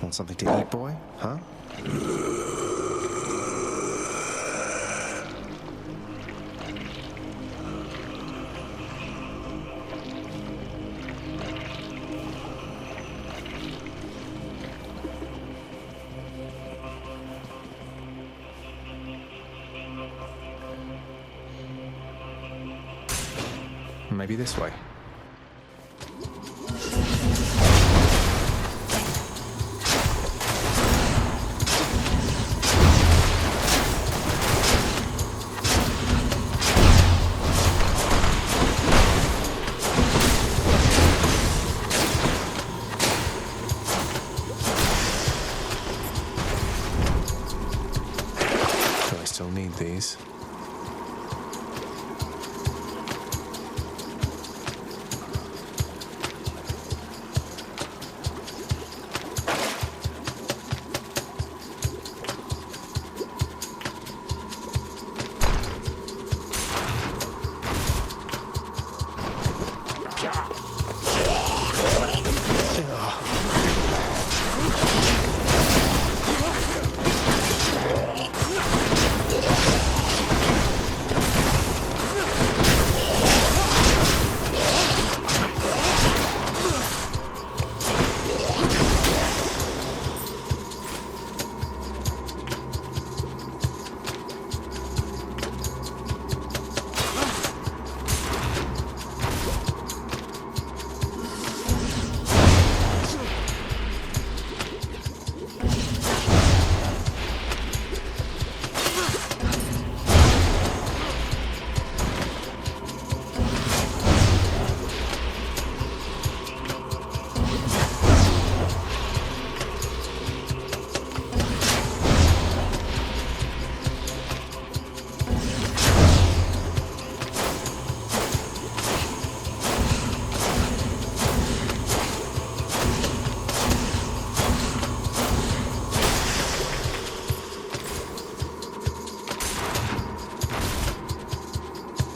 Want something to eat, boy? Huh? Maybe this way. Do I still need these?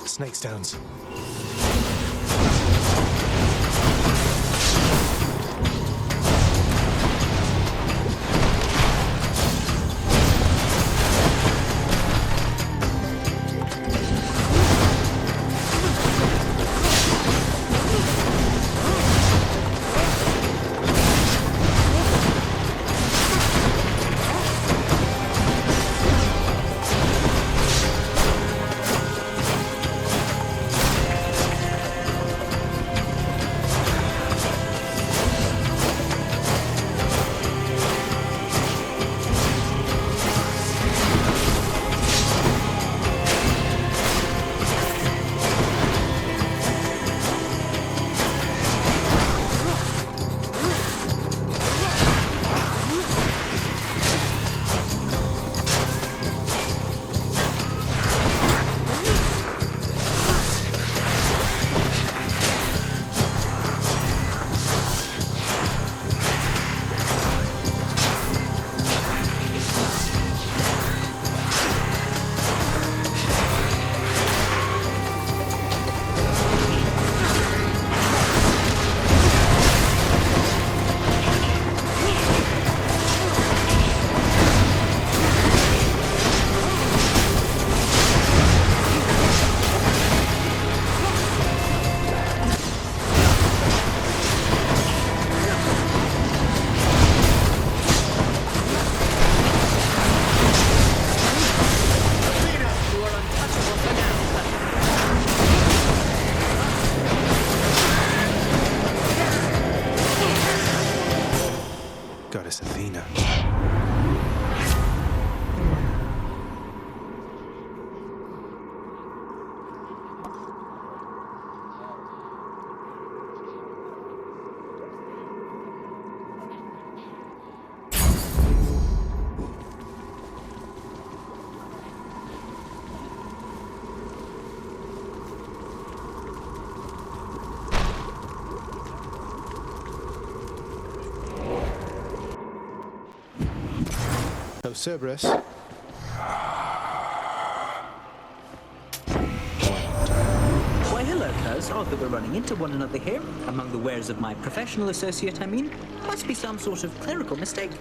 Snake stones. Goddess Athena. Oh, Cerberus. Why hello, Cuz. Oh, the we're running into one another here, among the wares of my professional associate, I mean. Must be some sort of clerical mistake.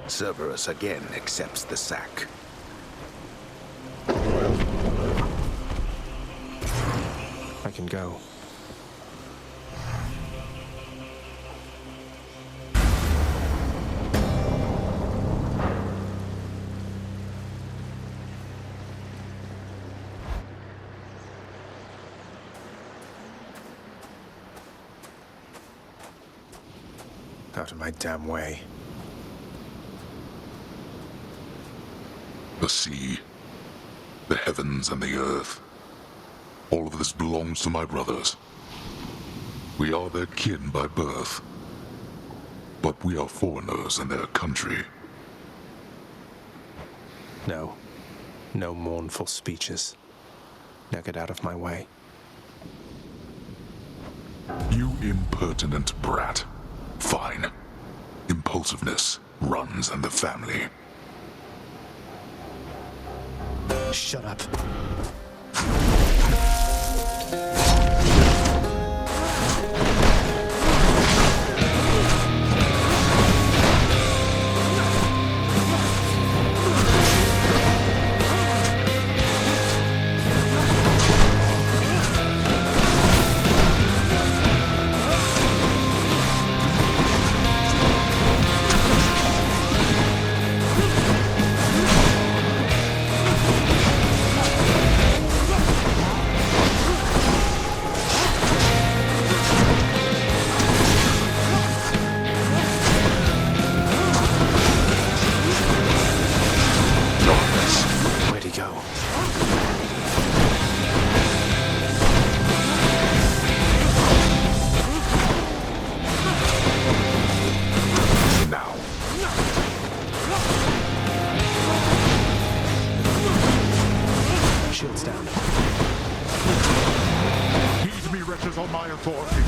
Cerberus again accepts the sack. I can go. Out of my damn way. The sea, the heavens and the earth. All of this belongs to my brothers. We are their kin by birth, but we are foreigners in their country. No. No mournful speeches. Now get out of my way. You impertinent brat. Fine. Impulsiveness runs in the family. Shut up. Shields down. Heed me, wretches, on my authority.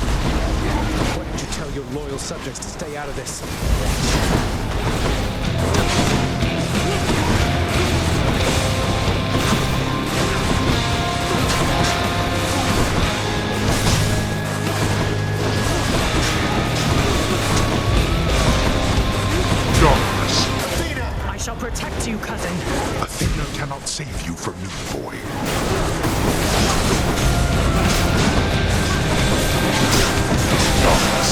Why don't you tell your loyal subjects to stay out of this? I shall protect you, cousin. Athena cannot save you from me, boy. Darkness.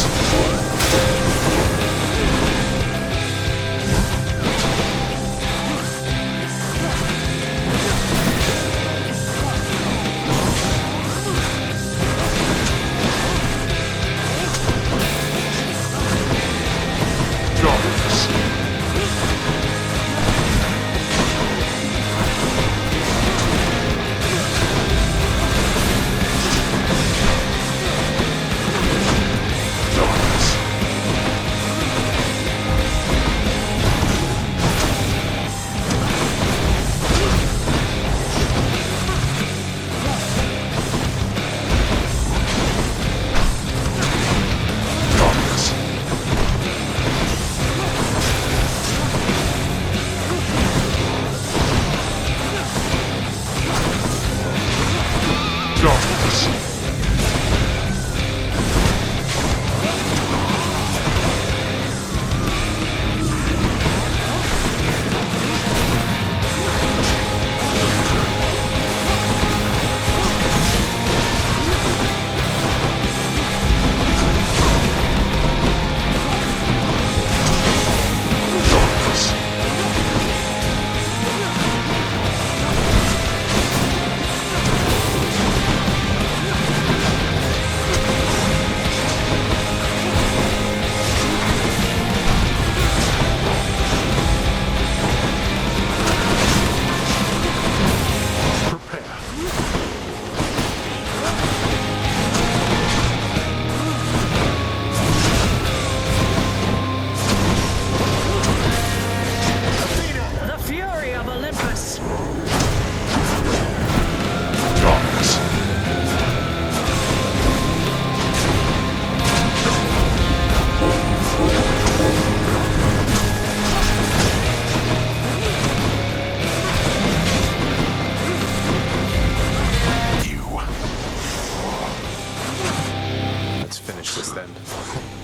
finish this then.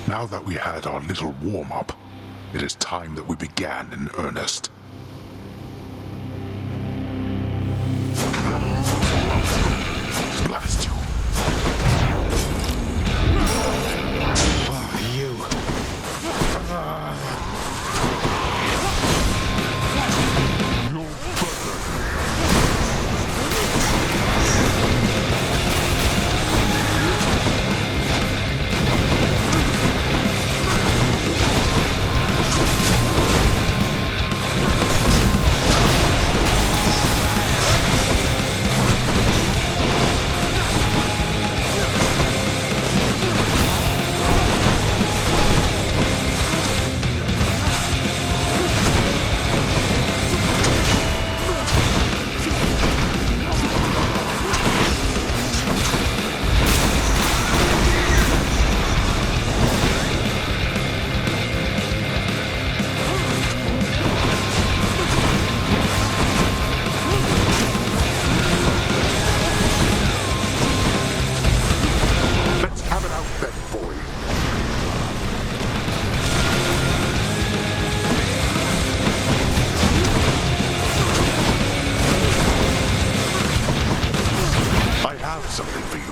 Now that we had our little warm-up, it is time that we began in earnest. Blast you. Something for you.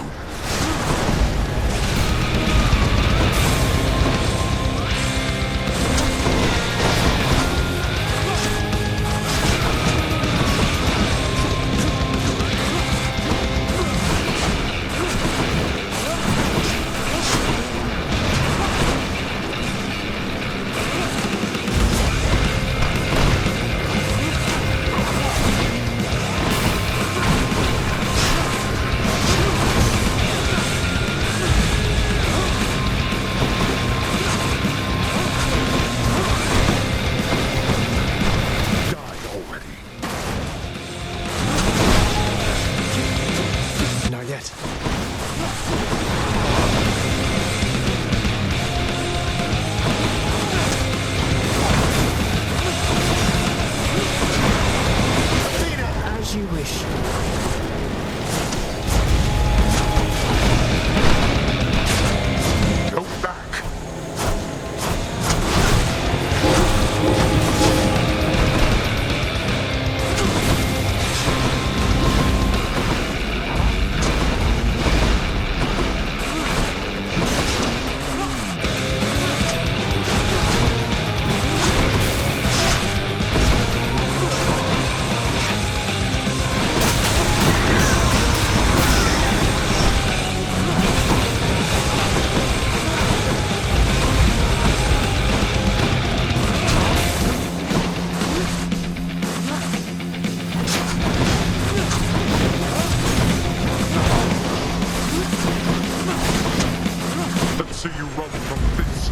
See you run from this.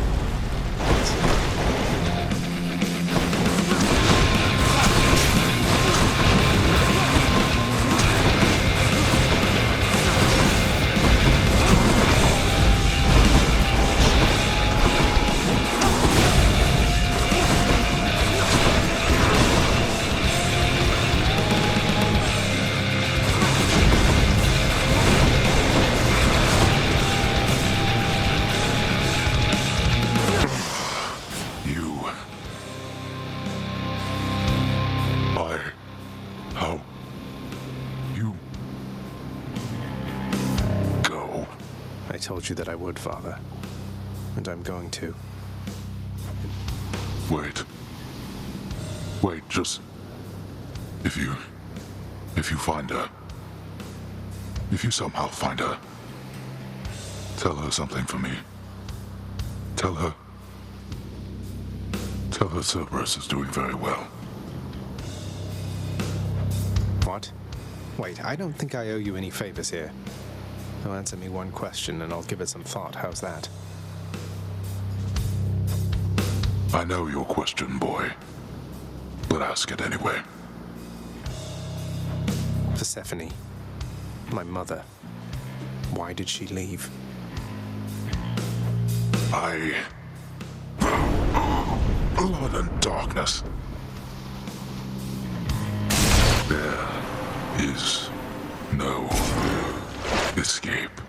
How you go? I told you that I would, Father. And I'm going to. Wait, just... If you find her... If you somehow find her... Tell her something for me. Tell her Cerberus is doing very well. What? Wait, I don't think I owe you any favors here. So answer me one question and I'll give it some thought. How's that? I know your question, boy. But ask it anyway. Persephone. My mother. Why did she leave? Blood and darkness. There is no escape.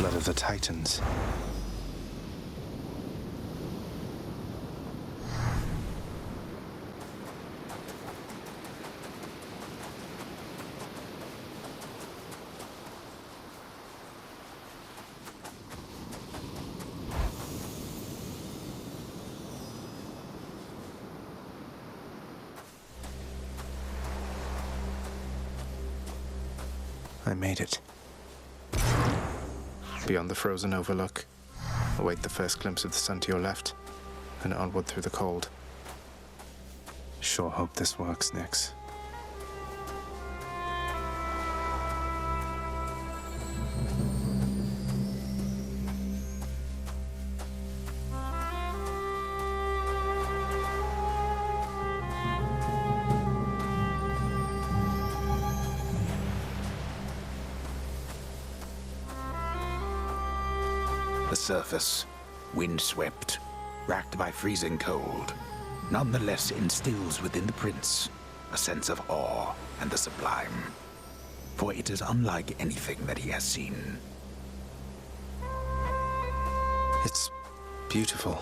Blood of the Titans. I made it. Beyond the frozen overlook, await the first glimpse of the sun to your left, and onward through the cold. Sure hope this works, Nix. The surface, windswept, racked by freezing cold, nonetheless instills within the prince a sense of awe and the sublime. For it is unlike anything that he has seen. It's beautiful.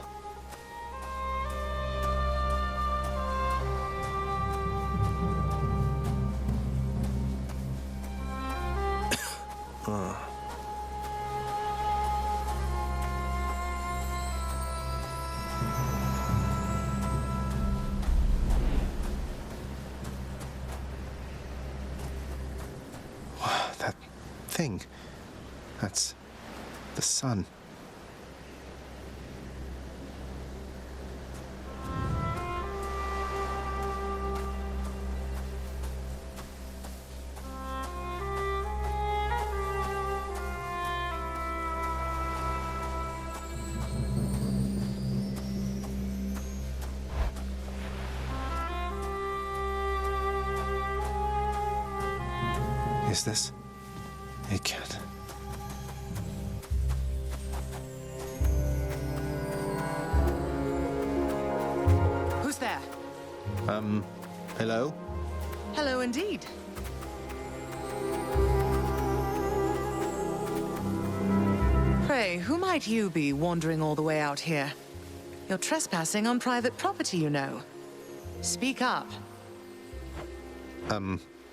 That thing. That's the sun. Is this? It can't. Who's there? Hello? Hello indeed. Pray, who might you be wandering all the way out here? You're trespassing on private property, you know. Speak up.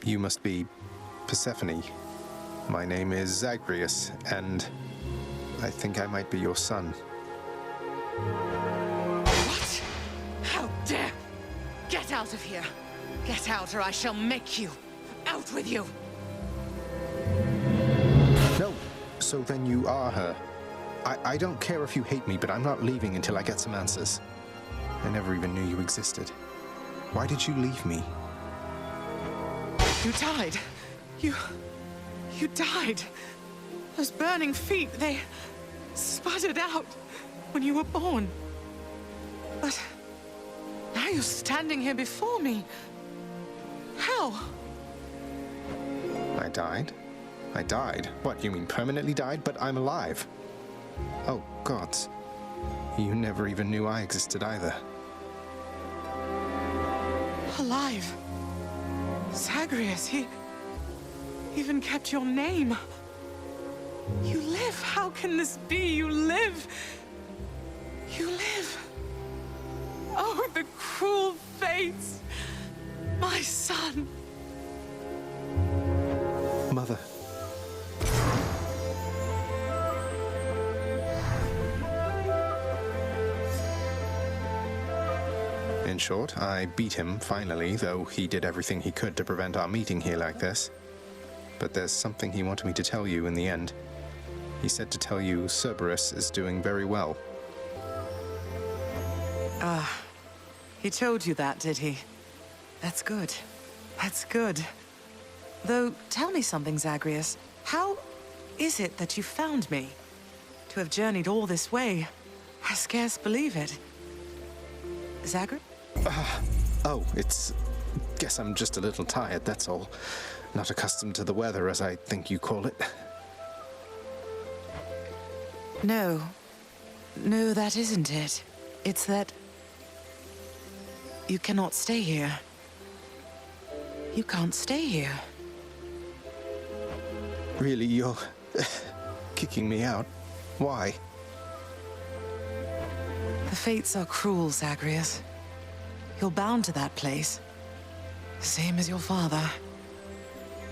You must be Persephone. My name is Zagreus, and I think I might be your son. What? How dare! Get out of here! Get out, or I shall make you! Out with you! No, so then you are her. I don't care if you hate me, but I'm not leaving until I get some answers. I never even knew you existed. Why did you leave me? You died. You died. Those burning feet, they sputtered out when you were born. But now you're standing here before me. How? I died? I died? What, you mean permanently died? But I'm alive. Oh, gods. You never even knew I existed either. Alive. Zagreus, he even kept your name. You live. How can this be? You live. You live. Oh, the cruel fates. My son. Mother. In short, I beat him, finally, though he did everything he could to prevent our meeting here like this. But there's something he wanted me to tell you in the end. He said to tell you Cerberus is doing very well. He told you that, did he? That's good. That's good. Though, tell me something, Zagreus. How is it that you found me? To have journeyed all this way, I scarce believe it. Zagreus? Oh, guess I'm just a little tired, that's all. Not accustomed to the weather, as I think you call it. No. No, that isn't it. It's that you cannot stay here. You can't stay here. Really, you're... kicking me out. Why? The fates are cruel, Zagreus. You're bound to that place. Same as your father.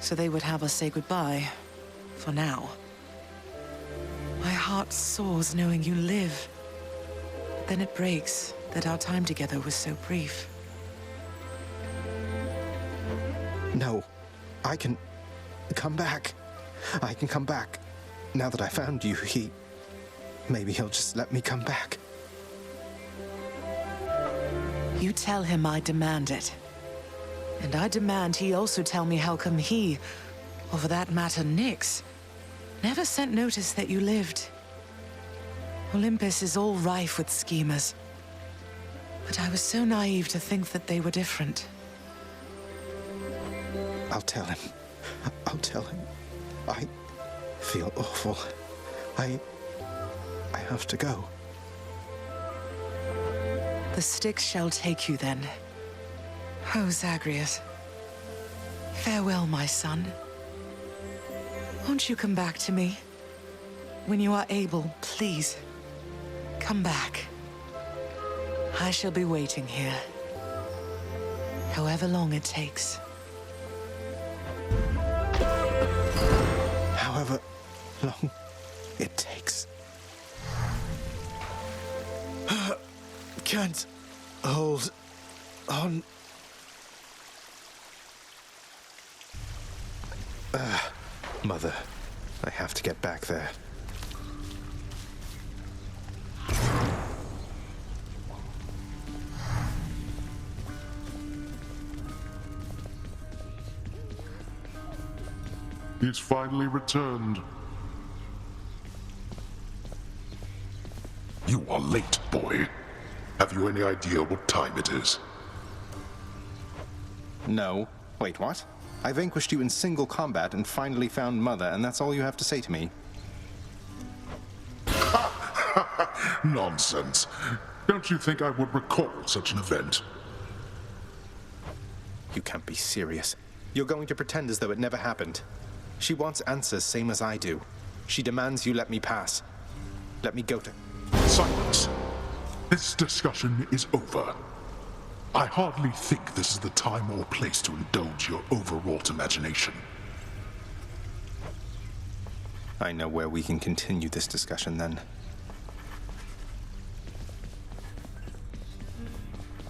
So they would have us say goodbye. For now. My heart soars knowing you live. But then it breaks that our time together was so brief. No. I can come back. I can come back. Now that I found you, maybe he'll just let me come back. You tell him I demand it. And I demand he also tell me how come he, or for that matter Nyx, never sent notice that you lived. Olympus is all rife with schemers. But I was so naive to think that they were different. I'll tell him. I'll tell him. I feel awful. I have to go. The Styx shall take you then. Oh, Zagreus. Farewell, my son. Won't you come back to me? When you are able, please. Come back. I shall be waiting here. However long it takes. However long it takes. Can't hold on. Mother, I have to get back there. He's finally returned. You are late, boy. Have you any idea what time it is? No. Wait, what? I vanquished you in single combat and finally found Mother, and that's all you have to say to me? Nonsense. Don't you think I would recall such an event? You can't be serious. You're going to pretend as though it never happened. She wants answers same as I do. She demands you let me pass. Let me go to... Silence. This discussion is over. I hardly think this is the time or place to indulge your overwrought imagination. I know where we can continue this discussion then.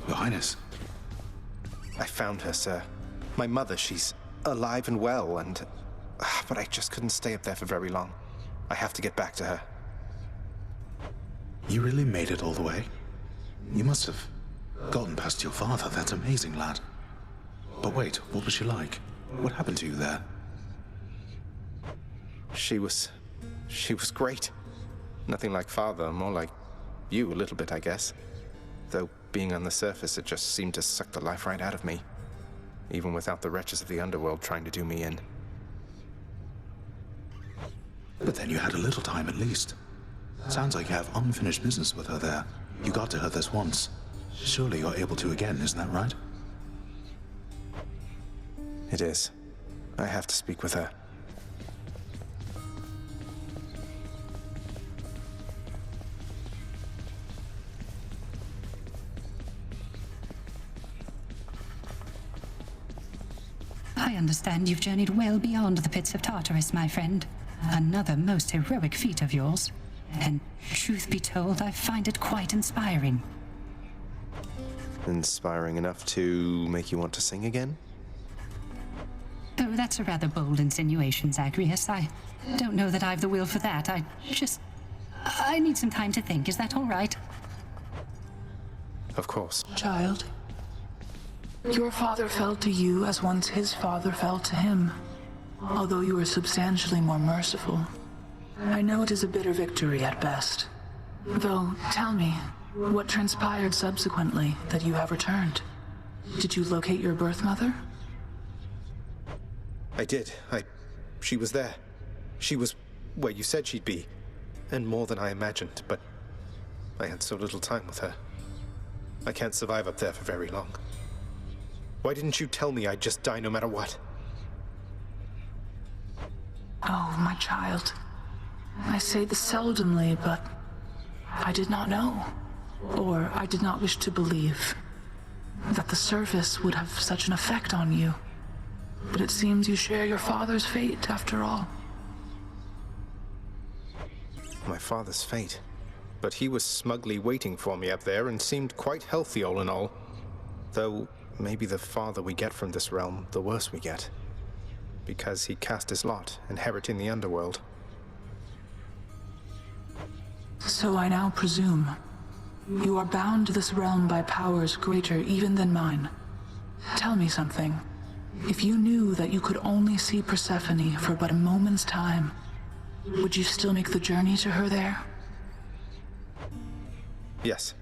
Your Highness. I found her, sir. My mother, she's alive and well, and... But I just couldn't stay up there for very long. I have to get back to her. You really made it all the way? You must have gotten past your father. That's amazing, lad. But wait, what was she like? What happened to you there? She was great. Nothing like father, more like you a little bit, I guess. Though being on the surface, it just seemed to suck the life right out of me. Even without the wretches of the underworld trying to do me in. But then you had a little time at least. Sounds like you have unfinished business with her there. You got to her this once. Surely you're able to again, isn't that right? It is. I have to speak with her. I understand you've journeyed well beyond the pits of Tartarus, my friend. Another most heroic feat of yours. And truth be told, I find it quite inspiring. Inspiring enough to make you want to sing again? Oh, that's a rather bold insinuation, Zagreus. I don't know that I've the will for that. I need some time to think. Is that all right? Of course. Child, your father felt to you as once his father felt to him, although you were substantially more merciful. I know it is a bitter victory at best. Though, tell me, what transpired subsequently that you have returned? Did you locate your birth mother? I did. She was there. She was where you said she'd be. And more than I imagined, but I had so little time with her. I can't survive up there for very long. Why didn't you tell me I'd just die no matter what? Oh, my child. I say this seldomly, but I did not know, or I did not wish to believe, that the service would have such an effect on you. But it seems you share your father's fate, after all. My father's fate. But he was smugly waiting for me up there and seemed quite healthy all in all. Though, maybe the farther we get from this realm, the worse we get. Because he cast his lot, inheriting the underworld. So I now presume you are bound to this realm by powers greater even than mine. Tell me something. If you knew that you could only see Persephone for but a moment's time, would you still make the journey to her there? Yes.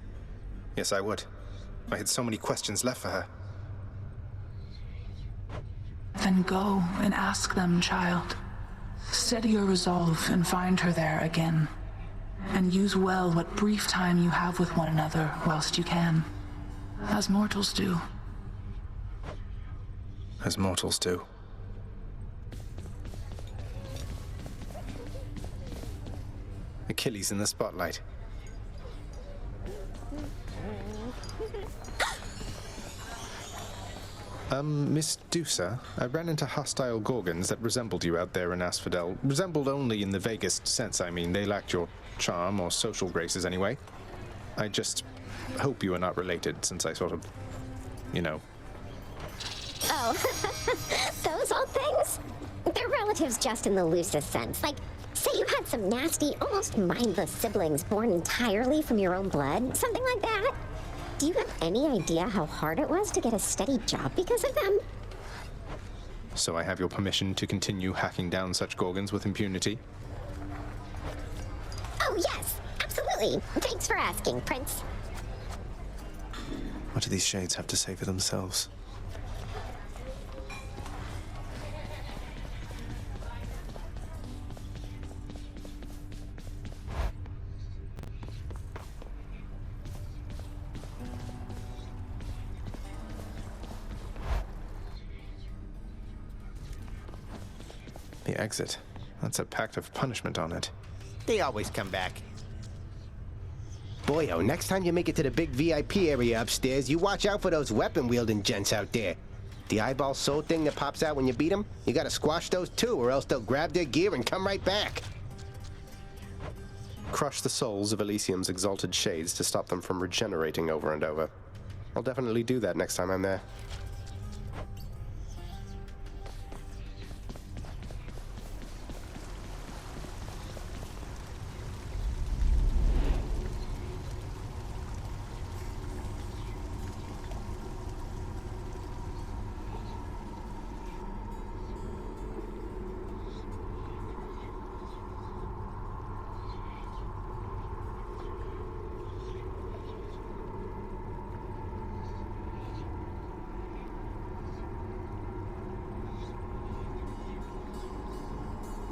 Yes, I would. I had so many questions left for her. Then go and ask them, child. Steady your resolve and find her there again. And use well what brief time you have with one another whilst you can. As mortals do. As mortals do. Achilles in the spotlight. Miss Dusa, I ran into hostile Gorgons that resembled you out there in Asphodel. Resembled only in the vaguest sense, I mean. They lacked your charm or social graces anyway. I just hope you are not related, since I sort of, you know. Oh, those old things? They're relatives just in the loosest sense. Like, say you had some nasty, almost mindless siblings born entirely from your own blood, something like that. Do you have any idea how hard it was to get a steady job because of them? So I have your permission to continue hacking down such Gorgons with impunity? Oh, yes, absolutely. Thanks for asking, Prince. What do these shades have to say for themselves? The exit. That's a pact of punishment on it. They always come back. Boyo, next time you make it to the big VIP area upstairs, you watch out for those weapon-wielding gents out there. The eyeball soul thing that pops out when you beat them, you gotta squash those too, or else they'll grab their gear and come right back. Crush the souls of Elysium's exalted shades to stop them from regenerating over and over. I'll definitely do that next time I'm there.